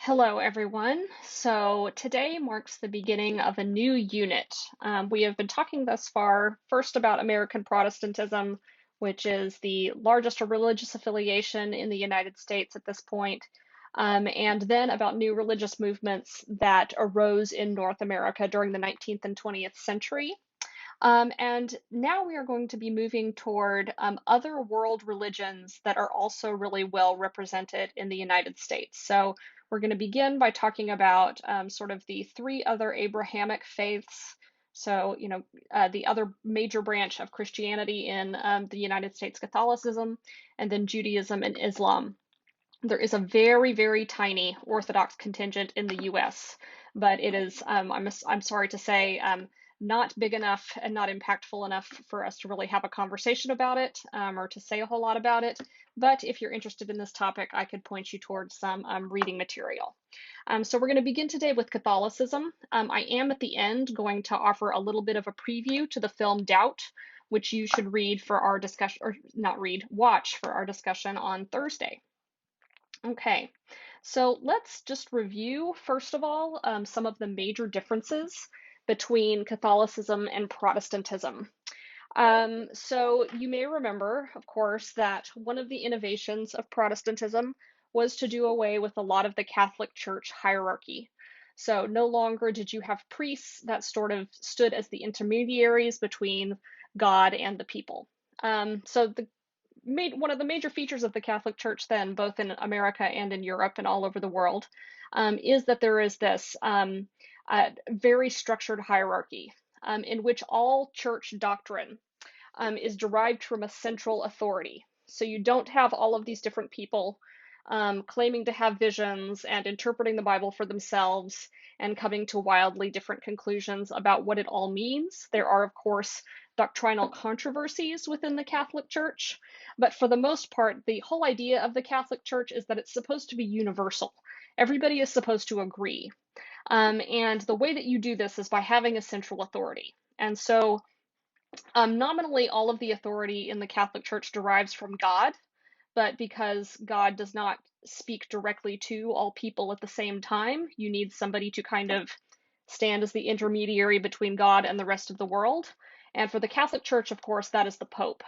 Hello, everyone. So today marks the beginning of a new unit. We have been talking thus far first about American Protestantism, which is the largest religious affiliation in the United States at this point, and then about new religious movements that arose in North America during the 19th and 20th century. And now we are going to be moving toward other world religions that are also really well represented in the United States. So we're going to begin by talking about sort of the three other Abrahamic faiths. So, the other major branch of Christianity in the United States, Catholicism, and then Judaism and Islam. There is a very, very tiny Orthodox contingent in the US, but it is, I'm sorry to say, not big enough and not impactful enough for us to really have a conversation about it or to say a whole lot about it. But if you're interested in this topic, I could point you towards some reading material. So we're going to begin today with Catholicism. I am at the end going to offer a little bit of a preview to the film Doubt, which you should read for our discussion, or not read, watch for our discussion on Thursday. Okay, so let's just review, first of all, some of the major differences between Catholicism and Protestantism. So you may remember, of course, that one of the innovations of Protestantism was to do away with a lot of the Catholic Church hierarchy. So no longer did you have priests that sort of stood as the intermediaries between God and the people. So one of the major features of the Catholic Church then, both in America and in Europe and all over the world, is that there is this very structured hierarchy in which all church doctrine is derived from a central authority. So you don't have all of these different people claiming to have visions and interpreting the Bible for themselves and coming to wildly different conclusions about what it all means. There are, of course, doctrinal controversies within the Catholic Church, but for the most part, the whole idea of the Catholic Church is that it's supposed to be universal. Everybody is supposed to agree. And the way that you do this is by having a central authority. And so, nominally, all of the authority in the Catholic Church derives from God, but because God does not speak directly to all people at the same time, you need somebody to kind of stand as the intermediary between God and the rest of the world. And for the Catholic Church, of course, that is the Pope.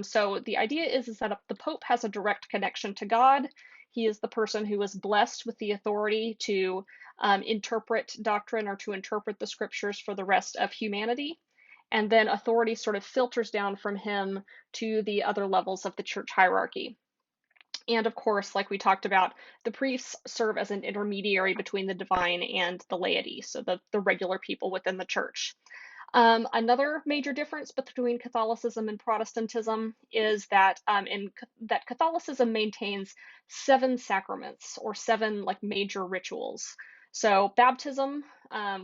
So the idea is that the Pope has a direct connection to God. He is the person who is blessed with the authority to interpret doctrine or to interpret the scriptures for the rest of humanity. And then authority sort of filters down from him to the other levels of the church hierarchy. And of course, like we talked about, the priests serve as an intermediary between the divine and the laity, so the regular people within the church. Another major difference between Catholicism and Protestantism is that that Catholicism maintains 7 sacraments or 7 like major rituals. So baptism,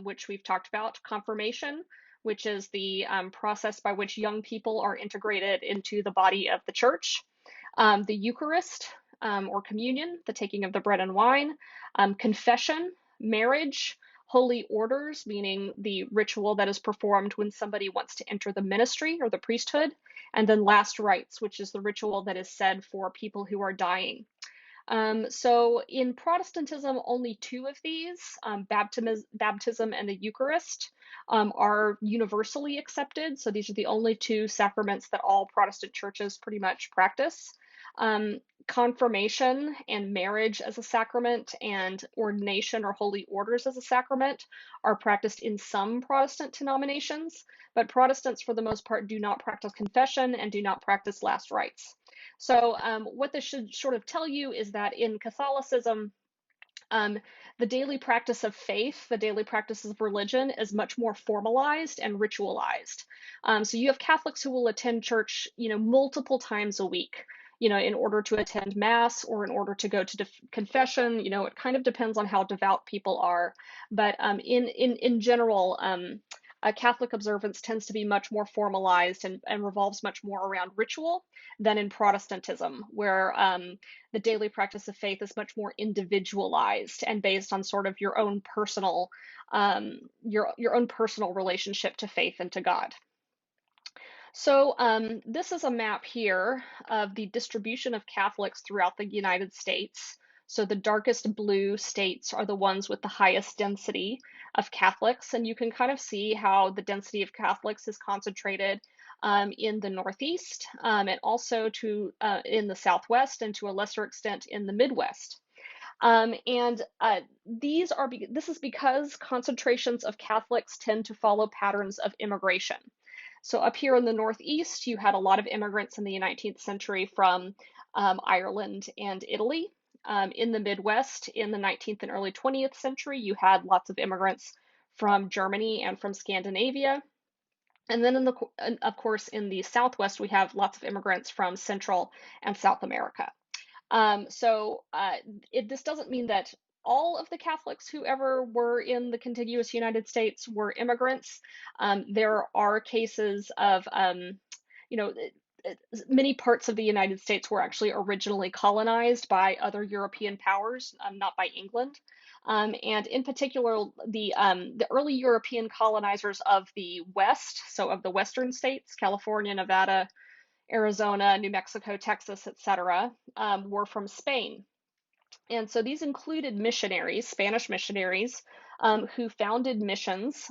which we've talked about, confirmation, which is the process by which young people are integrated into the body of the church, the Eucharist or communion, the taking of the bread and wine, confession, marriage, holy orders, meaning the ritual that is performed when somebody wants to enter the ministry or the priesthood, and then last rites, which is the ritual that is said for people who are dying. So in Protestantism, only 2 of these, baptism and the Eucharist, are universally accepted. So these are the only 2 sacraments that all Protestant churches pretty much practice. Confirmation and marriage as a sacrament and ordination or holy orders as a sacrament are practiced in some Protestant denominations, but Protestants, for the most part, do not practice confession and do not practice last rites. So what this should sort of tell you is that in Catholicism, the daily practice of faith, the daily practice of religion is much more formalized and ritualized. So you have Catholics who will attend church, multiple times a week, in order to attend mass or in order to go to confession. It kind of depends on how devout people are. But in general, Catholic observance tends to be much more formalized and revolves much more around ritual than in Protestantism, where the daily practice of faith is much more individualized and based on sort of your own personal relationship to faith and to God. So this is a map here of the distribution of Catholics throughout the United States. So the darkest blue states are the ones with the highest density of Catholics, and you can kind of see how the density of Catholics is concentrated in the Northeast, and also in the Southwest, and to a lesser extent in the Midwest. And this is because concentrations of Catholics tend to follow patterns of immigration. So up here in the Northeast, you had a lot of immigrants in the 19th century from Ireland and Italy. In the Midwest, in the 19th and early 20th century, you had lots of immigrants from Germany and from Scandinavia. And then, of course, in the Southwest, we have lots of immigrants from Central and South America. This doesn't mean that all of the Catholics who ever were in the contiguous United States were immigrants. There are cases of, you know, many parts of the United States were actually originally colonized by other European powers, not by England. And in particular, the early European colonizers of the West, so of the Western states, California, Nevada, Arizona, New Mexico, Texas, etc., were from Spain. And so these included missionaries, Spanish missionaries, who founded missions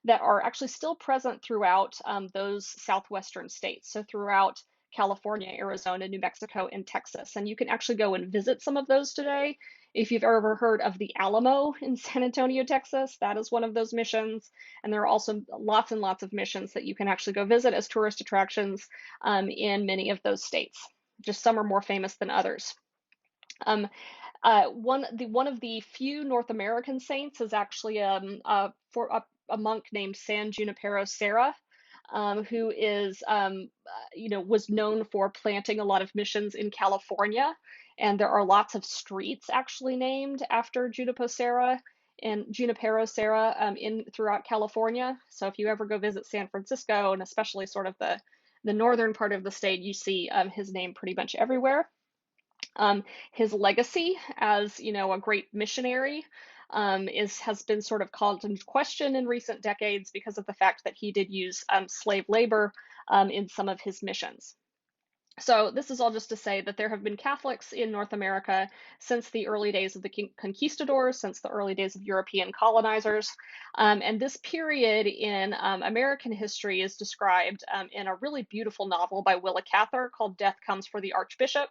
that are actually still present throughout those southwestern states. So throughout California, Arizona, New Mexico, and Texas. And you can actually go and visit some of those today. If you've ever heard of the Alamo in San Antonio, Texas, that is one of those missions. And there are also lots and lots of missions that you can actually go visit as tourist attractions in many of those states. Just some are more famous than others. One of the few North American saints is actually a monk named San Junipero Serra, who was known for planting a lot of missions in California, and there are lots of streets actually named after Junipero Serra in throughout California. So if you ever go visit San Francisco, and especially sort of the northern part of the state, you see his name pretty much everywhere. His legacy as, a great missionary has been sort of called into question in recent decades because of the fact that he did use slave labor in some of his missions. So this is all just to say that there have been Catholics in North America since the early days of the conquistadors, since the early days of European colonizers. And this period in American history is described in a really beautiful novel by Willa Cather called Death Comes for the Archbishop.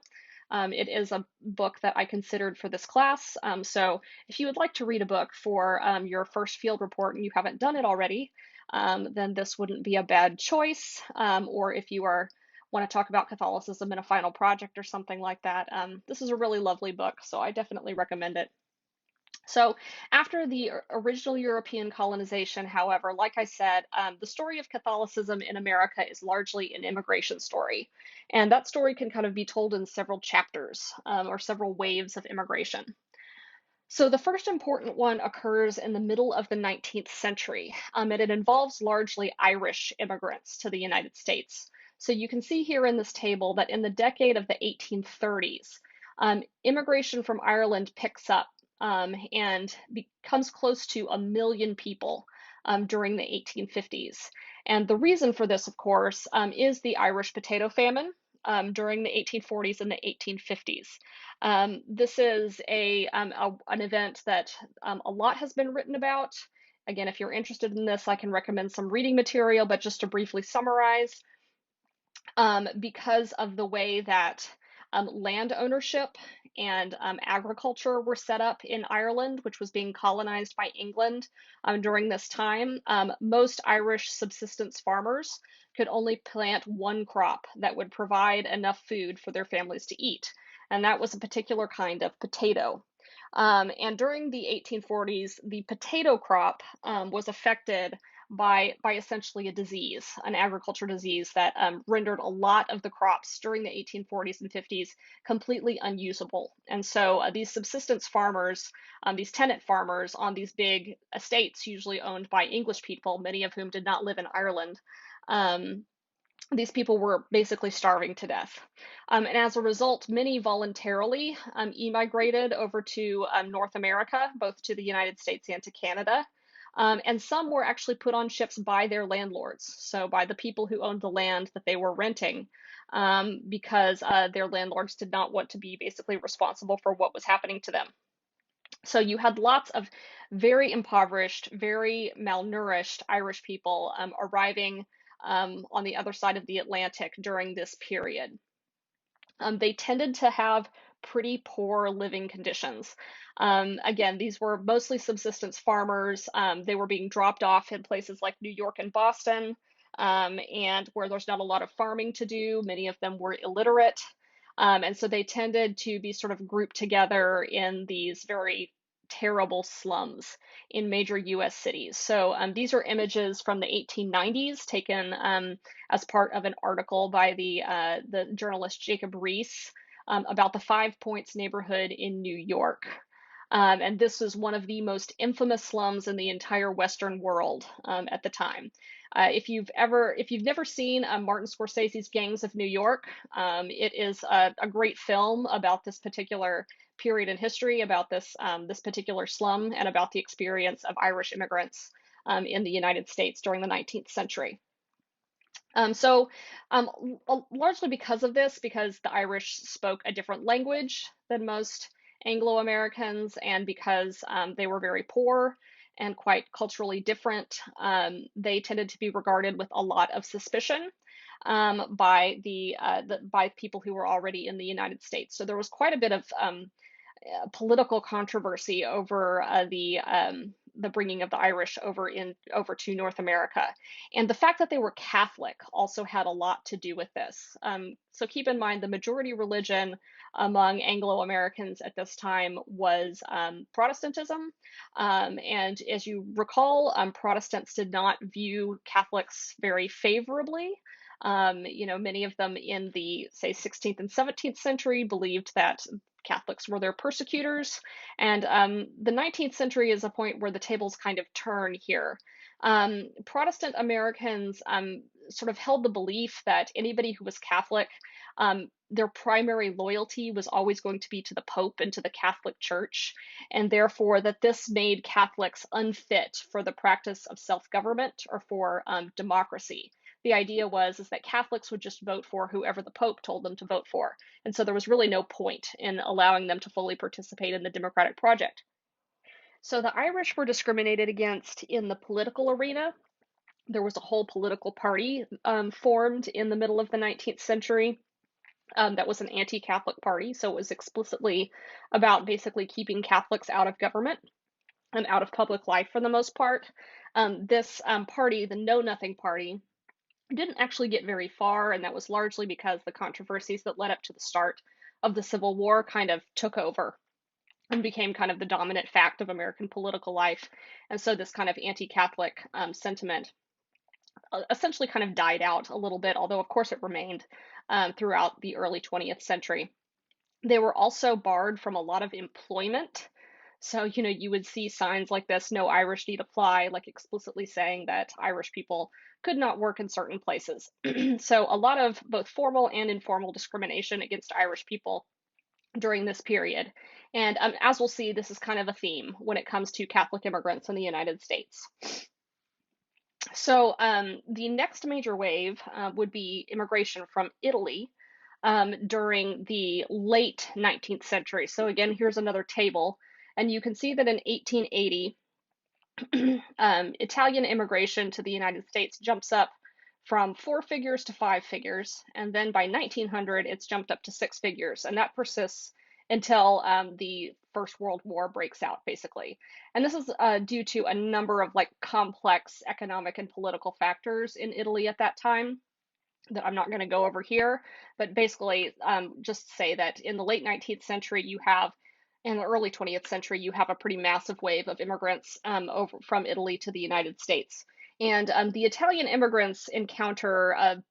It is a book that I considered for this class. So if you would like to read a book for your first field report and you haven't done it already, then this wouldn't be a bad choice. Or if you want to talk about Catholicism in a final project or something like that, this is a really lovely book, so I definitely recommend it. So after the original European colonization, however, like I said, the story of Catholicism in America is largely an immigration story. And that story can kind of be told in several chapters or several waves of immigration. So the first important one occurs in the middle of the 19th century, and it involves largely Irish immigrants to the United States. So you can see here in this table that in the decade of the 1830s, immigration from Ireland picks up and becomes close to 1 million people during the 1850s. And the reason for this, of course, is the Irish potato famine during the 1840s and the 1850s. This is an event that a lot has been written about. Again, if you're interested in this, I can recommend some reading material, but just to briefly summarize, because of the way that land ownership and agriculture were set up in Ireland, which was being colonized by England during this time, most Irish subsistence farmers could only plant one crop that would provide enough food for their families to eat. And that was a particular kind of potato. And during the 1840s, the potato crop was affected by essentially a disease, an agriculture disease that rendered a lot of the crops during the 1840s and 50s completely unusable. And so these subsistence farmers, these tenant farmers on these big estates, usually owned by English people, many of whom did not live in Ireland, these people were basically starving to death. And as a result, many voluntarily emigrated over to North America, both to the United States and to Canada. And some were actually put on ships by their landlords, so by the people who owned the land that they were renting, because their landlords did not want to be basically responsible for what was happening to them. So you had lots of very impoverished, very malnourished Irish people arriving on the other side of the Atlantic during this period. They tended to have pretty poor living conditions. Again, these were mostly subsistence farmers. They were being dropped off in places like New York and Boston, and where there's not a lot of farming to do. Many of them were illiterate. And so they tended to be sort of grouped together in these very terrible slums in major US cities. So these are images from the 1890s taken as part of an article by the journalist Jacob Riis about the Five Points neighborhood in New York. And this was one of the most infamous slums in the entire Western world at the time. If you've never seen Martin Scorsese's Gangs of New York, it is a great film about this particular period in history, about this particular slum, and about the experience of Irish immigrants in the United States during the 19th century. So, largely because of this, because the Irish spoke a different language than most Anglo-Americans, and because they were very poor and quite culturally different, they tended to be regarded with a lot of suspicion by by people who were already in the United States. So there was quite a bit of political controversy over the bringing of the Irish over to North America, and the fact that they were Catholic also had a lot to do with this. So keep in mind the majority religion among Anglo Americans at this time was Protestantism, and as you recall, Protestants did not view Catholics very favorably. Many of them in the, say, 16th and 17th century believed that Catholics were their persecutors. And the 19th century is a point where the tables kind of turn here. Protestant Americans sort of held the belief that anybody who was Catholic, their primary loyalty was always going to be to the Pope and to the Catholic Church, and therefore that this made Catholics unfit for the practice of self-government or for democracy. The idea was is that Catholics would just vote for whoever the Pope told them to vote for. And so there was really no point in allowing them to fully participate in the democratic project. So the Irish were discriminated against in the political arena. There was a whole political party formed in the middle of the 19th century that was an anti-Catholic party. So it was explicitly about basically keeping Catholics out of government and out of public life for the most part. This party, the Know Nothing Party, didn't actually get very far, and that was largely because the controversies that led up to the start of the Civil War kind of took over and became kind of the dominant fact of American political life. And so this kind of anti-Catholic sentiment essentially kind of died out a little bit, although of course it remained throughout the early 20th century. They were also barred from a lot of employment. So, you would see signs like this, no Irish need apply, like explicitly saying that Irish people could not work in certain places. So, a lot of both formal and informal discrimination against Irish people during this period. And as we'll see, this is kind of a theme when it comes to Catholic immigrants in the United States. So, the next major wave would be immigration from Italy during the late 19th century. So, again, here's another table. And you can see that in 1880, Italian immigration to the United States jumps up from 4 figures to 5 figures. And then by 1900, it's jumped up to 6 figures. And that persists until the First World War breaks out, basically. And this is due to a number of complex economic and political factors in Italy at that time that I'm not going to go over here. But basically, just say that in the late 19th century, in the early 20th century, you have a pretty massive wave of immigrants over from Italy to the United States. And the Italian immigrants encounter a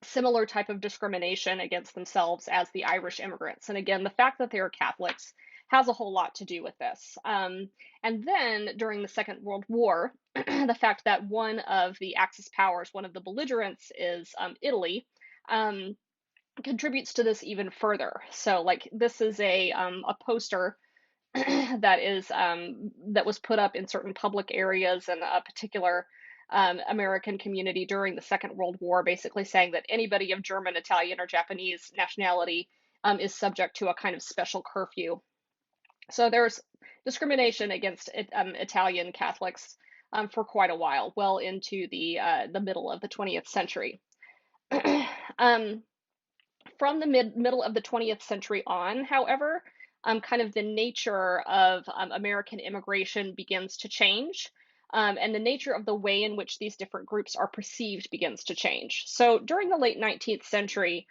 similar type of discrimination against themselves as the Irish immigrants. And again, the fact that they are Catholics has a whole lot to do with this. And then during the Second World War, the fact that one of the Axis powers, one of the belligerents, is Italy, contributes to this even further. So, this is a poster that was put up in certain public areas in a particular American community during the Second World War, basically saying that anybody of German, Italian, or Japanese nationality is subject to a kind of special curfew. So there's discrimination against Italian Catholics for quite a while, well into the middle of the 20th century. um, from the middle of the 20th century on, however, kind of the nature of American immigration begins to change. And the nature of the way in which these different groups are perceived begins to change. So during the late 19th century,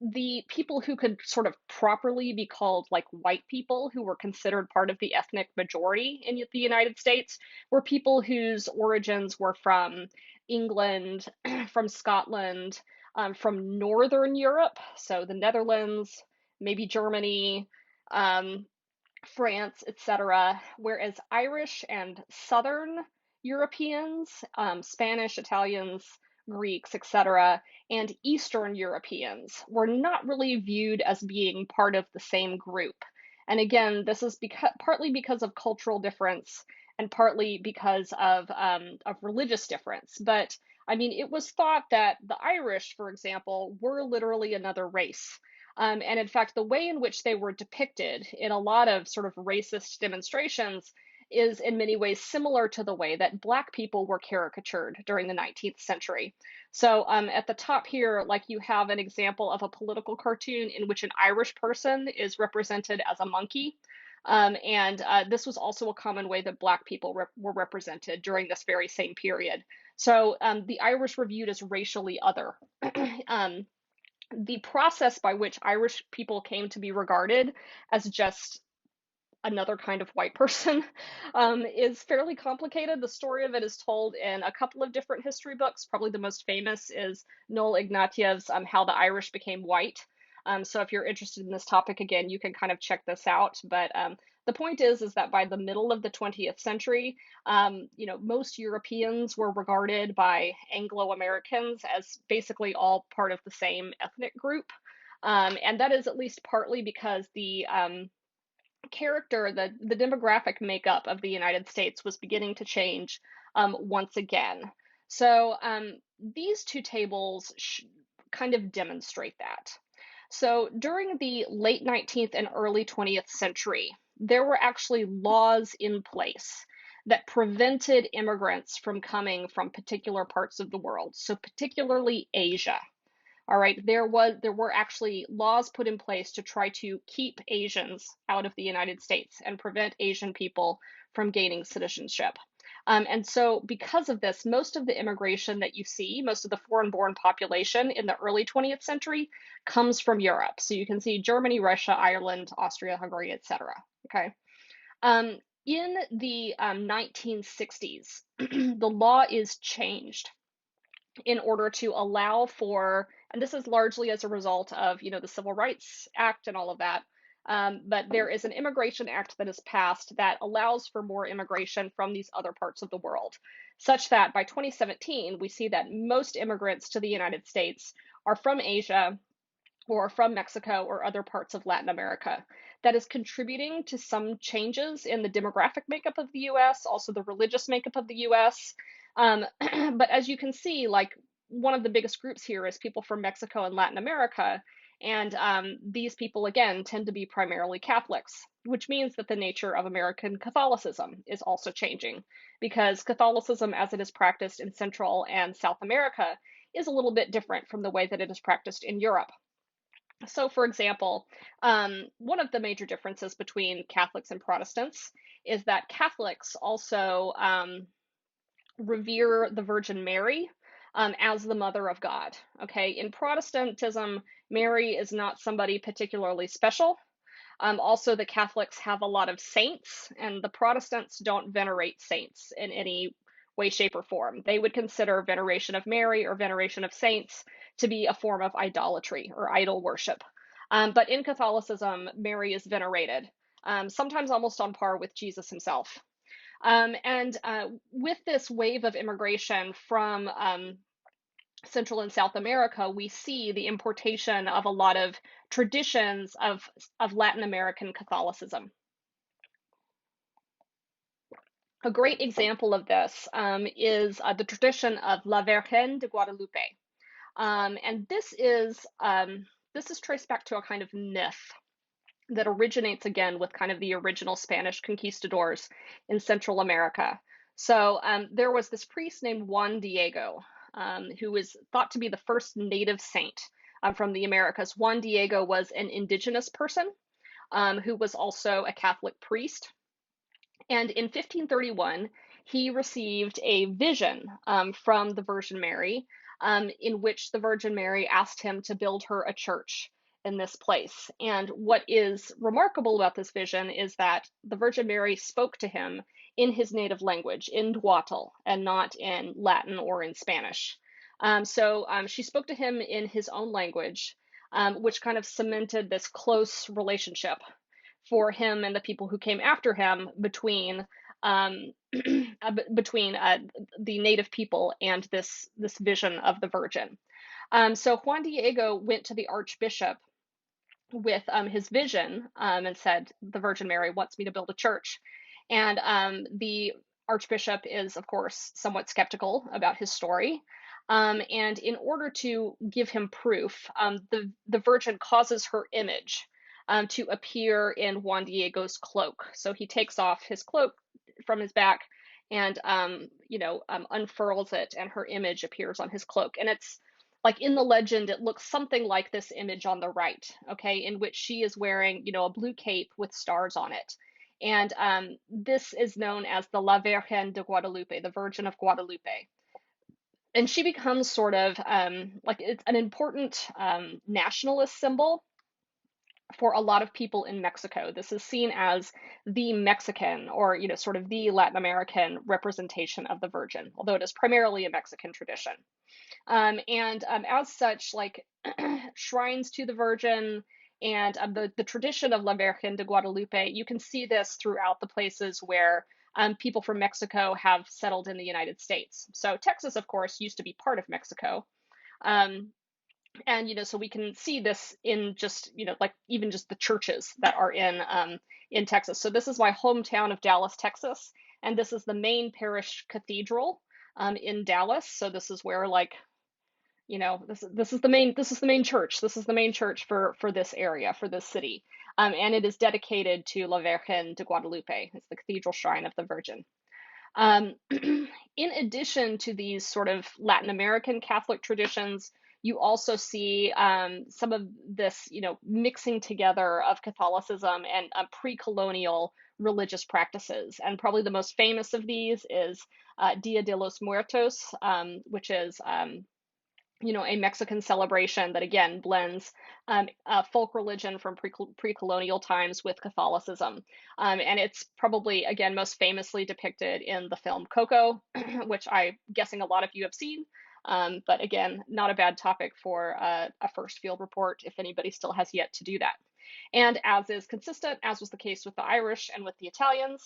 the people who could sort of properly be called like white people, who were considered part of the ethnic majority in the United States, were people whose origins were from England, from Scotland, from Northern Europe, so the Netherlands, maybe Germany, um, France, etc., whereas Irish and Southern Europeans, Spanish, Italians, Greeks, etc., and Eastern Europeans were not really viewed as being part of the same group. And again, this is partly because of cultural difference and partly because of religious difference. But I mean, it was thought that the Irish, for example, were literally another race. And in fact, the way in which they were depicted in a lot of sort of racist demonstrations is in many ways similar to the way that Black people were caricatured during the 19th century. So at the top here, like you have an example of a political cartoon in which an Irish person is represented as a monkey. And this was also a common way that Black people were represented during this very same period. So the Irish were viewed as racially other. um, the process by which Irish people came to be regarded as just another kind of white person is fairly complicated. The story of it is told in a couple of different history books. Probably the most famous is Noel Ignatiev's How the Irish Became White. So if you're interested in this topic again, you can kind of check this out. But the point is that by the middle of the 20th century, most Europeans were regarded by Anglo-Americans as basically all part of the same ethnic group. And that is at least partly because the demographic makeup of the United States was beginning to change once again. So these two tables kind of demonstrate that. So during the late 19th and early 20th century, there were actually laws in place that prevented immigrants from coming from particular parts of the world, so particularly Asia. All right, there were actually laws put in place to try to keep Asians out of the United States and prevent Asian people from gaining citizenship. And so because of this, most of the immigration that you see, most of the foreign-born population in the early 20th century comes from Europe. So you can see Germany, Russia, Ireland, Austria, Hungary, etc. Okay. In the 1960s, the law is changed in order to allow for, and this is largely as a result of, the Civil Rights Act and all of that. But there is an immigration act that is passed that allows for more immigration from these other parts of the world, such that by 2017, we see that most immigrants to the United States are from Asia or from Mexico or other parts of Latin America. That is contributing to some changes in the demographic makeup of the US, also the religious makeup of the US. But as you can see, like one of the biggest groups here is people from Mexico and Latin America. And these people, again, tend to be primarily Catholics, which means that the nature of American Catholicism is also changing, because Catholicism, as it is practiced in Central and South America, is a little bit different from the way that it is practiced in Europe. So, for example, one of the major differences between Catholics and Protestants is that Catholics also revere the Virgin Mary as the Mother of God. Okay, in Protestantism, Mary is not somebody particularly special. Also, the Catholics have a lot of saints, and the Protestants don't venerate saints in any way, shape, or form. They would consider veneration of Mary or veneration of saints to be a form of idolatry or idol worship. But in Catholicism, Mary is venerated, sometimes almost on par with Jesus himself. And with this wave of immigration from Central and South America, we see the importation of a lot of traditions of Latin American Catholicism. A great example of this is the tradition of La Virgen de Guadalupe. And this is traced back to a kind of myth that originates again with kind of the original Spanish conquistadors in Central America. So there was this priest named Juan Diego, who was thought to be the first native saint from the Americas. Juan Diego was an indigenous person who was also a Catholic priest. And in 1531, he received a vision from the Virgin Mary, in which the Virgin Mary asked him to build her a church in this place. And what is remarkable about this vision is that the Virgin Mary spoke to him in his native language, in Duatl, and not in Latin or in Spanish. She spoke to him in his own language, which kind of cemented this close relationship for him and the people who came after him um, between the native people and this vision of the Virgin. So Juan Diego went to the Archbishop with his vision and said, "The Virgin Mary wants me to build a church," and the Archbishop is, of course, somewhat skeptical about his story. And in order to give him proof, the Virgin causes her image to appear in Juan Diego's cloak. So he takes off his cloak from his back and unfurls it, and her image appears on his cloak. And it's like in the legend, it looks something like this image on the right, okay, in which she is wearing, a blue cape with stars on it. And this is known as the La Virgen de Guadalupe, the Virgin of Guadalupe. And she becomes sort of like it's an important nationalist symbol for a lot of people in Mexico. This is seen as the Mexican or, sort of the Latin American representation of the Virgin, although it is primarily a Mexican tradition. And as such, like shrines to the Virgin and the tradition of La Virgen de Guadalupe, you can see this throughout the places where people from Mexico have settled in the United States. So Texas, of course, used to be part of Mexico. Um, and so we can see this in just like even just the churches that are in Texas. So this is my hometown of Dallas, Texas, and this is the main parish cathedral in Dallas. So this is where like this is the main church. This is the main church for this area, for this city, and it is dedicated to La Virgen de Guadalupe. It's the cathedral shrine of the Virgin. In addition to these sort of Latin American Catholic traditions, you also see some of this, mixing together of Catholicism and pre-colonial religious practices. And probably the most famous of these is Dia de los Muertos, which is a Mexican celebration that again blends folk religion from pre-colonial times with Catholicism. And it's probably, again, most famously depicted in the film Coco, which I'm guessing a lot of you have seen. But again, not a bad topic for a first field report if anybody still has yet to do that. And as is consistent, as was the case with the Irish and with the Italians,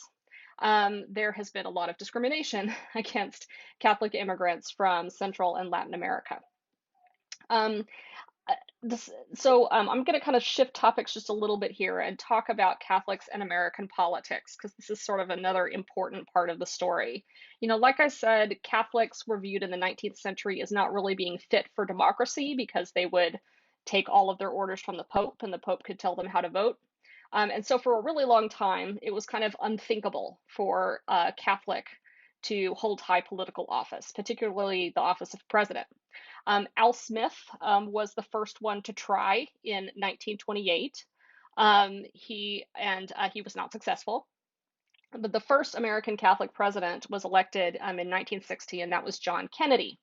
there has been a lot of discrimination against Catholic immigrants from Central and Latin America. Um, I'm going to kind of shift topics just a little bit here and talk about Catholics and American politics, because this is sort of another important part of the story. Like I said, Catholics were viewed in the 19th century as not really being fit for democracy because they would take all of their orders from the Pope, and the Pope could tell them how to vote. And so for a really long time, it was kind of unthinkable for a Catholic to hold high political office, particularly the office of president. Al Smith was the first one to try in 1928. He was not successful. But the first American Catholic president was elected in 1960, and that was John Kennedy.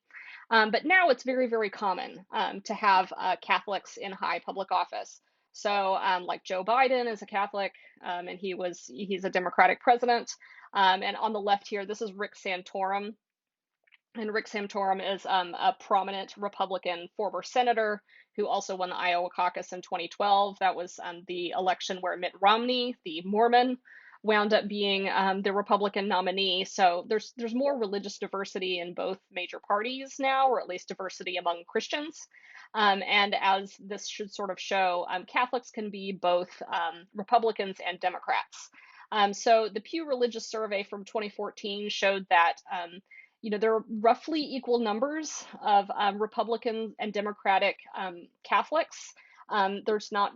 But now it's very, very common to have Catholics in high public office. So like Joe Biden is a Catholic, and he's a Democratic president. And on the left here, this is Rick Santorum. And Rick Santorum is a prominent Republican former senator who also won the Iowa caucus in 2012. That was the election where Mitt Romney, the Mormon, wound up being the Republican nominee. So there's more religious diversity in both major parties now, or at least diversity among Christians. And as this should sort of show, Catholics can be both Republicans and Democrats. So the Pew Religious Survey from 2014 showed that there are roughly equal numbers of Republican and Democratic Catholics. There's not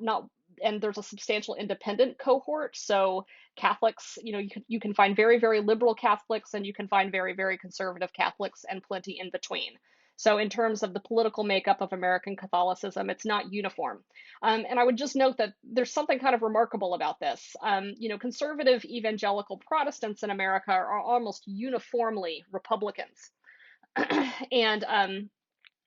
and there's a substantial independent cohort. So Catholics, you can find very, very liberal Catholics, and you can find very, very conservative Catholics, and plenty in between. So in terms of the political makeup of American Catholicism, it's not uniform. And I would just note that there's something kind of remarkable about this. Conservative evangelical Protestants in America are almost uniformly Republicans. And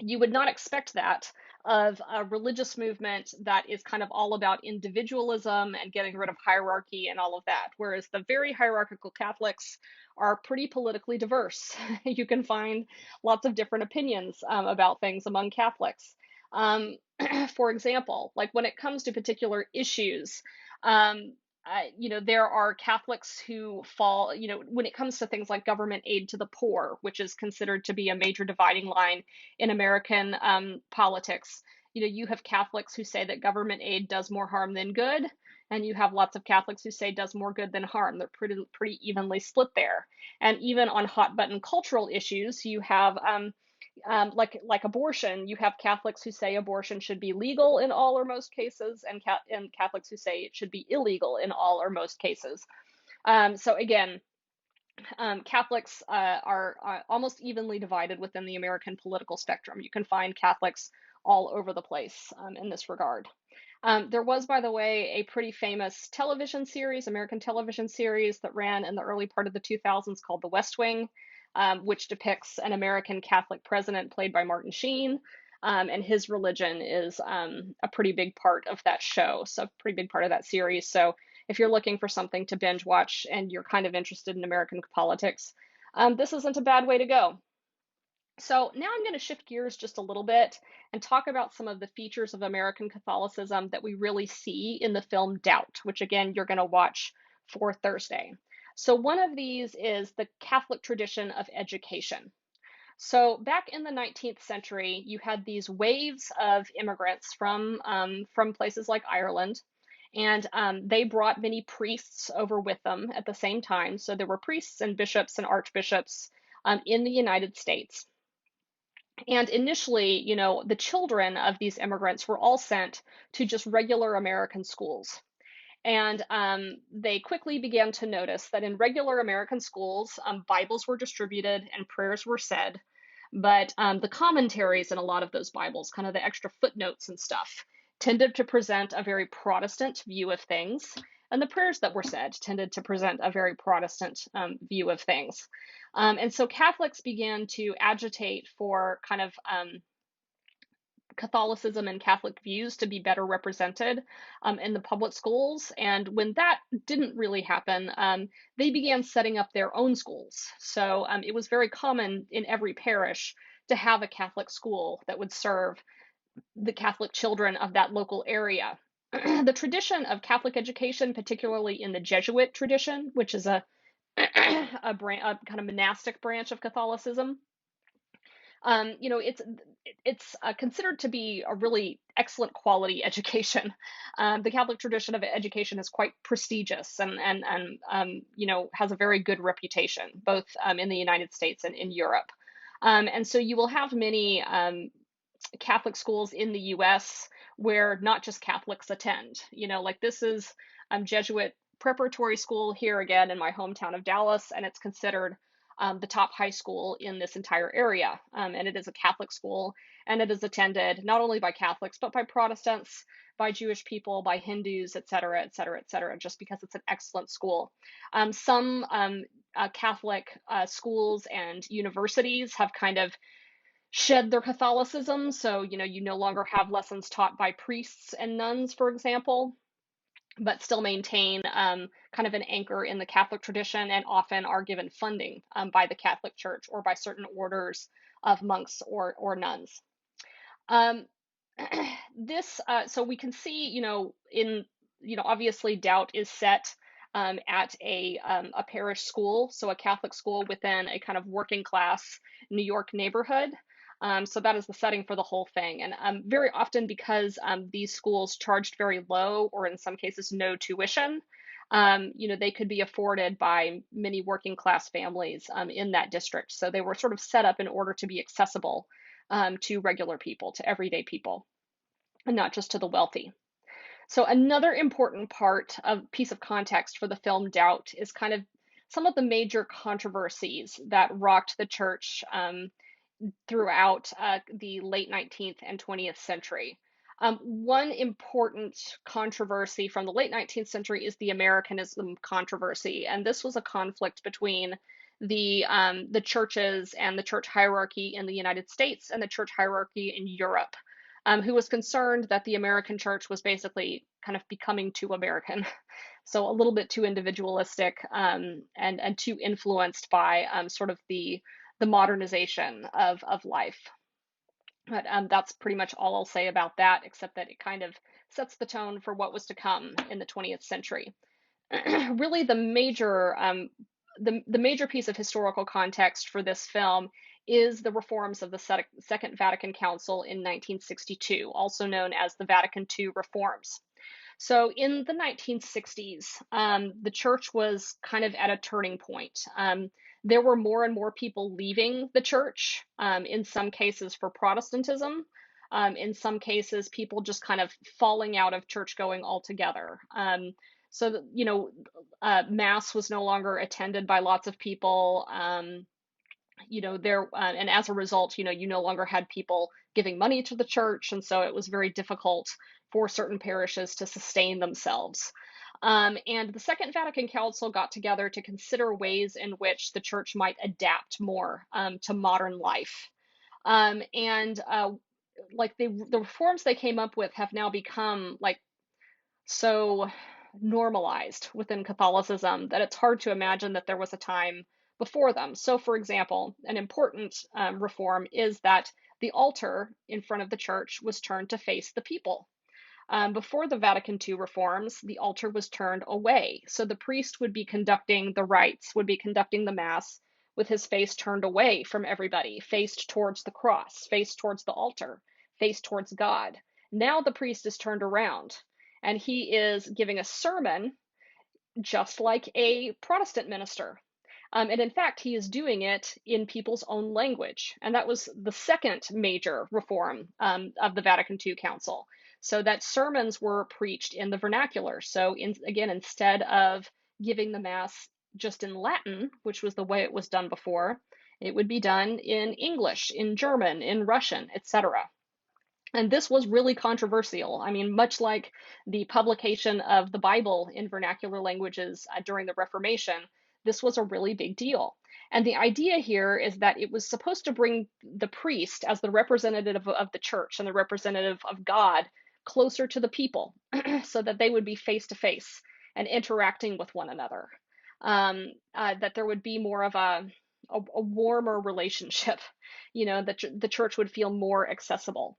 you would not expect that of a religious movement that is kind of all about individualism and getting rid of hierarchy and all of that. Whereas the very hierarchical Catholics are pretty politically diverse. You can find lots of different opinions about things among Catholics. Um, for example, like when it comes to particular issues, there are Catholics who fall, when it comes to things like government aid to the poor, which is considered to be a major dividing line in American politics. You have Catholics who say that government aid does more harm than good, and you have lots of Catholics who say does more good than harm. They're pretty evenly split there. And even on hot button cultural issues, you have like abortion. You have Catholics who say abortion should be legal in all or most cases, and Catholics who say it should be illegal in all or most cases. So again, Catholics are almost evenly divided within the American political spectrum. You can find Catholics all over the place in this regard. There was, by the way, a pretty famous television series, American television series, that ran in the early part of the 2000s called The West Wing, which depicts an American Catholic president played by Martin Sheen. And his religion is a pretty big part of that show, so pretty big part of that series. So if you're looking for something to binge watch and you're kind of interested in American politics, this isn't a bad way to go. So now I'm going to shift gears just a little bit and talk about some of the features of American Catholicism that we really see in the film Doubt, which again, you're going to watch for Thursday. So one of these is the Catholic tradition of education. So back in the 19th century, you had these waves of immigrants from places like Ireland, and they brought many priests over with them at the same time. So there were priests and bishops and archbishops in the United States. And initially, the children of these immigrants were all sent to just regular American schools. And they quickly began to notice that in regular American schools, Bibles were distributed and prayers were said. But the commentaries in a lot of those Bibles, kind of the extra footnotes and stuff, tended to present a very Protestant view of things. And the prayers that were said tended to present a very Protestant view of things. And so Catholics began to agitate for kind of Catholicism and Catholic views to be better represented in the public schools. And when that didn't really happen, they began setting up their own schools. So it was very common in every parish to have a Catholic school that would serve the Catholic children of that local area. The tradition of Catholic education, particularly in the Jesuit tradition, which is a a kind of monastic branch of Catholicism, it's considered to be a really excellent quality education. The Catholic tradition of education is quite prestigious and has a very good reputation, both in the United States and in Europe. And so you will have many Catholic schools in the U.S. where not just Catholics attend. Like this is Jesuit preparatory school here again in my hometown of Dallas, and it's considered the top high school in this entire area. And it is a Catholic school, and it is attended not only by Catholics, but by Protestants, by Jewish people, by Hindus, et cetera, et cetera, et cetera, just because it's an excellent school. Some Catholic schools and universities have kind of shed their Catholicism. So, you no longer have lessons taught by priests and nuns, for example, but still maintain kind of an anchor in the Catholic tradition and often are given funding by the Catholic Church or by certain orders of monks or nuns. Um, so we can see, obviously Doubt is set at a parish school, so a Catholic school within a kind of working class New York neighborhood. So that is the setting for the whole thing. And very often, because these schools charged very low or in some cases no tuition, they could be afforded by many working class families in that district. So they were sort of set up in order to be accessible to regular people, to everyday people, and not just to the wealthy. So another important part of piece of context for the film Doubt is kind of some of the major controversies that rocked the church throughout the late 19th and 20th century. One important controversy from the late 19th century is the Americanism controversy, and this was a conflict between the churches and the church hierarchy in the United States and the church hierarchy in Europe, who was concerned that the American church was basically kind of becoming too American, so a little bit too individualistic and too influenced by sort of the modernization of life. But that's pretty much all I'll say about that, except that it kind of sets the tone for what was to come in the 20th century. Really, the major piece of historical context for this film is the reforms of the Second Vatican Council in 1962, also known as the Vatican II reforms. So in the 1960s, the church was kind of at a turning point. There were more and more people leaving the church, in some cases for Protestantism, in some cases, people just kind of falling out of church going altogether. So that, Mass was no longer attended by lots of people. And as a result, you no longer had people giving money to the church, and so it was very difficult for certain parishes to sustain themselves. And the Second Vatican Council got together to consider ways in which the church might adapt more to modern life. And like the reforms they came up with have now become like so normalized within Catholicism that it's hard to imagine that there was a time before them. So, for example, an important reform is that the altar in front of the church was turned to face the people. Before the Vatican II reforms, the altar was turned away. So the priest would be conducting the rites, would be conducting the Mass with his face turned away from everybody, faced towards the cross, faced towards the altar, faced towards God. Now the priest is turned around and he is giving a sermon just like a Protestant minister. And in fact, he is doing it in people's own language. And that was the second major reform of the Vatican II Council. So that sermons were preached in the vernacular. So again, instead of giving the Mass just in Latin, which was the way it was done before, it would be done in English, in German, in Russian, etc. And this was really controversial. I mean, much like the publication of the Bible in vernacular languages during the Reformation, this was a really big deal. And the idea here is that it was supposed to bring the priest as the representative of the church and the representative of God closer to the people so that they would be face to face and interacting with one another. That there would be more of a warmer relationship, that the church would feel more accessible.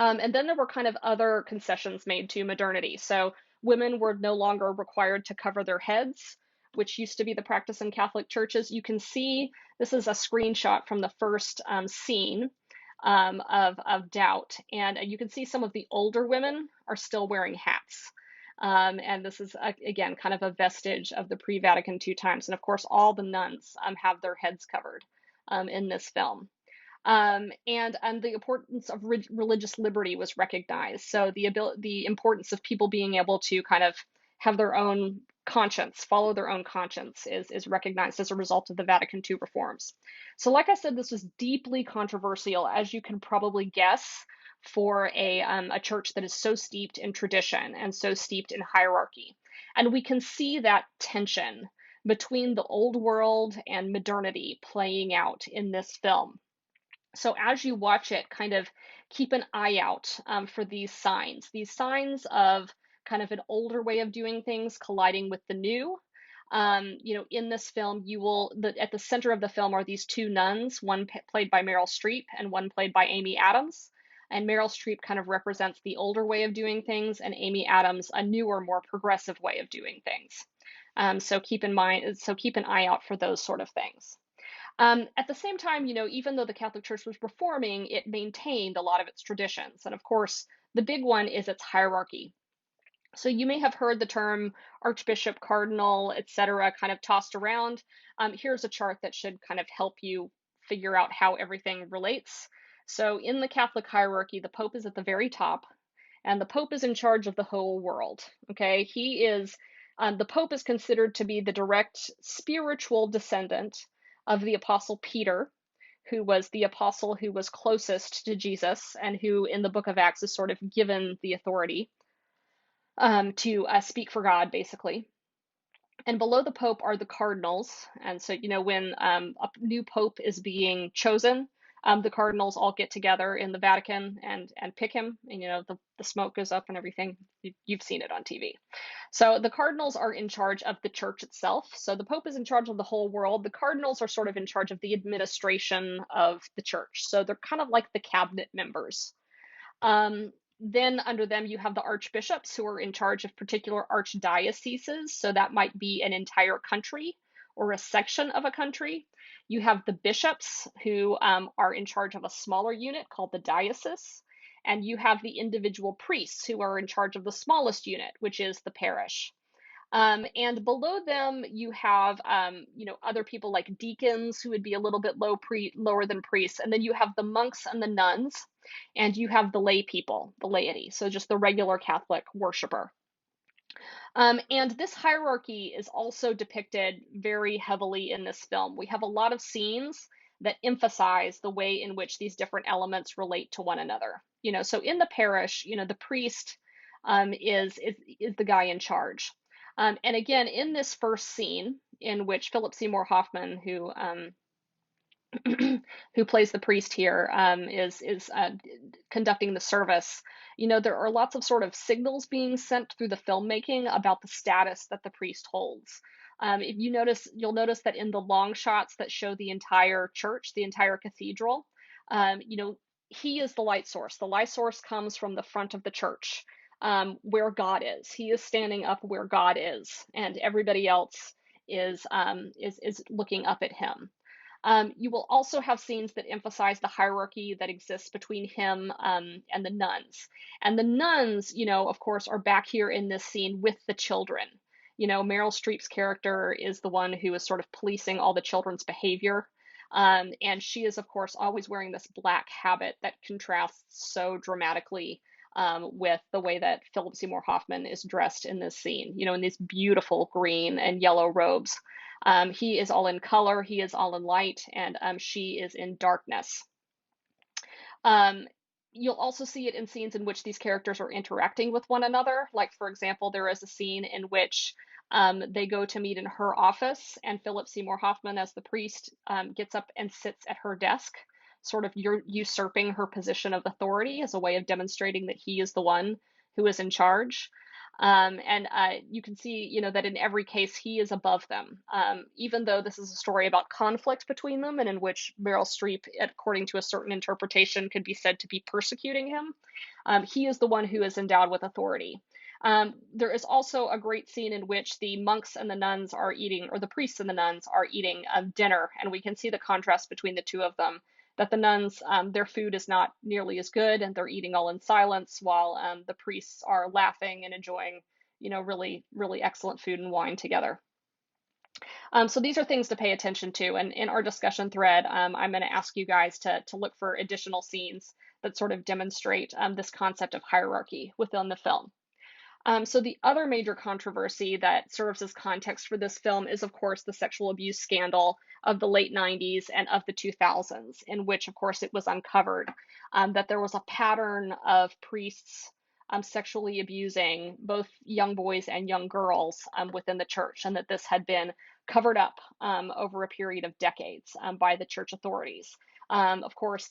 And then there were kind of other concessions made to modernity. So women were no longer required to cover their heads, which used to be the practice in Catholic churches. You can see this is a screenshot from the first scene of Doubt. And you can see some of the older women are still wearing hats. And this is, again, kind of a vestige of the pre-Vatican II times. And of course, all the nuns have their heads covered in this film. And the importance of religious liberty was recognized. So the importance of people being able to kind of have their own conscience, follow their own conscience, is recognized as a result of the Vatican II reforms. So, like I said, this was deeply controversial, as you can probably guess, for a church that is so steeped in tradition and so steeped in hierarchy. And we can see that tension between the old world and modernity playing out in this film. So as you watch it, kind of keep an eye out for these signs of kind of an older way of doing things colliding with the new. In this film, at the center of the film are these two nuns, one played by Meryl Streep and one played by Amy Adams. And Meryl Streep kind of represents the older way of doing things, and Amy Adams a newer, more progressive way of doing things. So keep an eye out for those sort of things. At the same time, even though the Catholic Church was reforming, it maintained a lot of its traditions. And of course, the big one is its hierarchy. So you may have heard the term archbishop, cardinal, etc., kind of tossed around. Here's a chart that should kind of help you figure out how everything relates. So in the Catholic hierarchy, the Pope is at the very top, and the Pope is in charge of the whole world. Okay, the Pope is considered to be the direct spiritual descendant of the Apostle Peter, who was the apostle who was closest to Jesus and who in the book of Acts is sort of given the authority to speak for God, basically. And below the Pope are the cardinals. And so, when a new Pope is being chosen, the cardinals all get together in the Vatican and pick him. And, the smoke goes up and everything. You've seen it on TV. So the cardinals are in charge of the church itself. So the Pope is in charge of the whole world. The cardinals are sort of in charge of the administration of the church. So they're kind of like the cabinet members. Then under them, you have the archbishops who are in charge of particular archdioceses. So that might be an entire country or a section of a country. You have the bishops who are in charge of a smaller unit called the diocese. And you have the individual priests who are in charge of the smallest unit, which is the parish. And below them, you have, other people like deacons who would be a little bit lower than priests. And then you have the monks and the nuns, and you have the lay people, the laity. So just the regular Catholic worshiper. And this hierarchy is also depicted very heavily in this film. We have a lot of scenes that emphasize the way in which these different elements relate to one another. So in the parish, the priest is the guy in charge. And again, in this first scene, in which Philip Seymour Hoffman, who plays the priest here, is conducting the service. There are lots of sort of signals being sent through the filmmaking about the status that the priest holds. If you notice, you'll notice that in the long shots that show the entire church, the entire cathedral, he is the light source. The light source comes from the front of the church, where God is. He is standing up where God is, and everybody else is looking up at him. You will also have scenes that emphasize the hierarchy that exists between him and the nuns. And the nuns, of course, are back here in this scene with the children. Meryl Streep's character is the one who is sort of policing all the children's behavior. And she is, of course, always wearing this black habit that contrasts so dramatically with the way that Philip Seymour Hoffman is dressed in this scene, in these beautiful green and yellow robes. He is all in color, he is all in light, and she is in darkness. Um, you'll also see it in scenes in which these characters are interacting with one another. Like, for example, there is a scene in which they go to meet in her office, and Philip Seymour Hoffman, as the priest, gets up and sits at her desk, sort of usurping her position of authority as a way of demonstrating that he is the one who is in charge. And you can see, that in every case he is above them, even though this is a story about conflict between them, and in which Meryl Streep, according to a certain interpretation, could be said to be persecuting him. He is the one who is endowed with authority. There is also a great scene in which the monks and the nuns are eating, or the priests and the nuns are eating dinner, and we can see the contrast between the two of them. That the nuns, their food is not nearly as good, and they're eating all in silence, while the priests are laughing and enjoying, really, really excellent food and wine together. So these are things to pay attention to. And in our discussion thread, I'm going to ask you guys to look for additional scenes that sort of demonstrate this concept of hierarchy within the film. So the other major controversy that serves as context for this film is, of course, the sexual abuse scandal of the late 90s and of the 2000s, in which, of course, it was uncovered that there was a pattern of priests sexually abusing both young boys and young girls within the church, and that this had been covered up over a period of decades by the church authorities. Of course,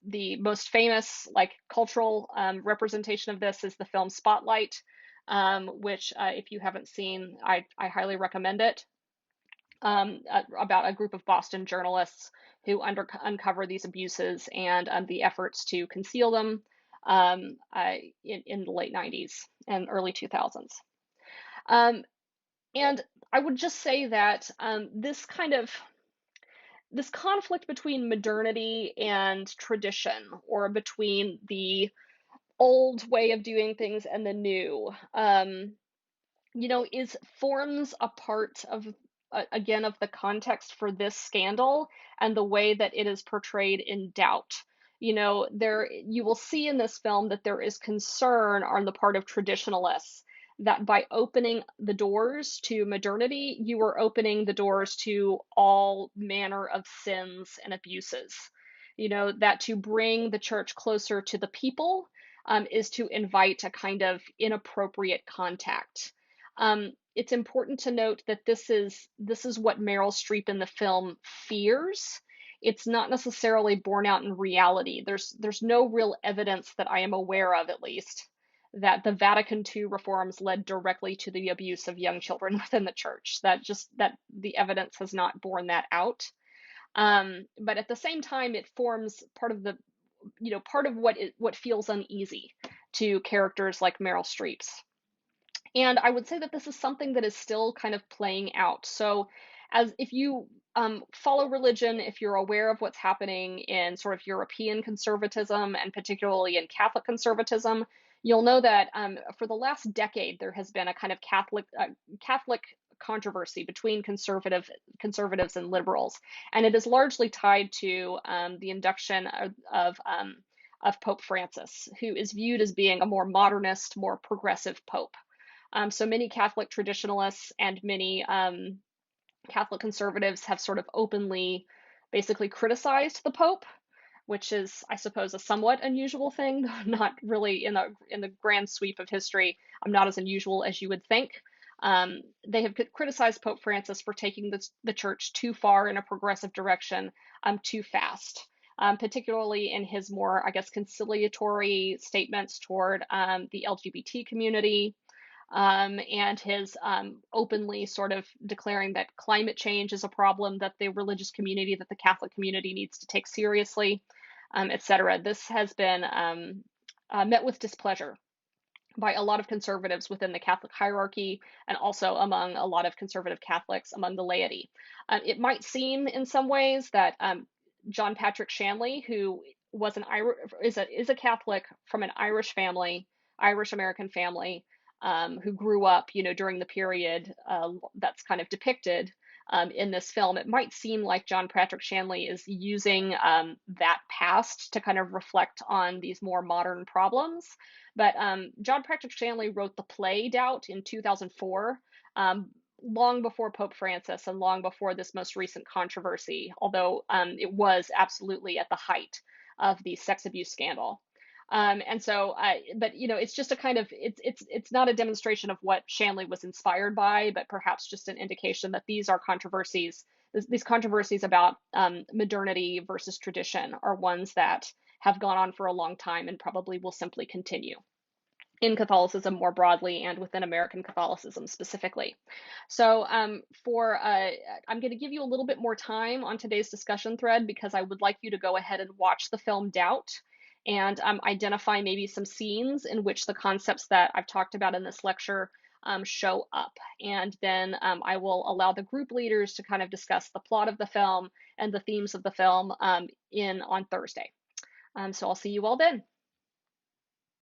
the most famous cultural representation of this is the film Spotlight, which if you haven't seen, I highly recommend it, about a group of Boston journalists who uncover these abuses and the efforts to conceal them in the late 90s and early 2000s. And I would just say that this conflict between modernity and tradition, or between the old way of doing things and the new. Is forms a part of, again, of the context for this scandal and the way that it is portrayed in Doubt. There you will see in this film that there is concern on the part of traditionalists that by opening the doors to modernity, you are opening the doors to all manner of sins and abuses. That to bring the church closer to the people is to invite a kind of inappropriate contact. It's important to note that this is what Meryl Streep in the film fears. It's not necessarily borne out in reality. There's no real evidence that I am aware of, at least, that the Vatican II reforms led directly to the abuse of young children within the church. That the evidence has not borne that out. But at the same time, it forms part of part of what feels uneasy to characters like Meryl Streep's. And I would say that this is something that is still kind of playing out. So, as if you follow religion, if you're aware of what's happening in sort of European conservatism and particularly in Catholic conservatism, you'll know that for the last decade there has been a kind of Catholic controversy between conservatives and liberals, and it is largely tied to the induction of Pope Francis, who is viewed as being a more modernist, more progressive pope. So many Catholic traditionalists and many Catholic conservatives have sort of openly basically criticized the Pope, which is, I suppose, a somewhat unusual thing, not really in the grand sweep of history, not as unusual as you would think. They have criticized Pope Francis for taking the church too far in a progressive direction, too fast. Particularly in his more, I guess, conciliatory statements toward the LGBT community, and his openly sort of declaring that climate change is a problem that the religious community, that the Catholic community needs to take seriously, etc. This has been met with displeasure by a lot of conservatives within the Catholic hierarchy and also among a lot of conservative Catholics among the laity. It might seem in some ways that John Patrick Shanley, who was is a Catholic from an Irish family, Irish American family, who grew up, during the period that's kind of depicted in this film. It might seem like John Patrick Shanley is using that past to kind of reflect on these more modern problems. But John Patrick Shanley wrote the play Doubt in 2004. Long before Pope Francis and long before this most recent controversy, although it was absolutely at the height of the sex abuse scandal. And so, but it's just a kind of it's not a demonstration of what Shanley was inspired by, but perhaps just an indication that these are controversies. These controversies about modernity versus tradition are ones that have gone on for a long time and probably will simply continue in Catholicism more broadly and within American Catholicism specifically. So I'm going to give you a little bit more time on today's discussion thread because I would like you to go ahead and watch the film Doubt and identify maybe some scenes in which the concepts that I've talked about in this lecture show up. And then I will allow the group leaders to kind of discuss the plot of the film and the themes of the film on Thursday. So I'll see you all then.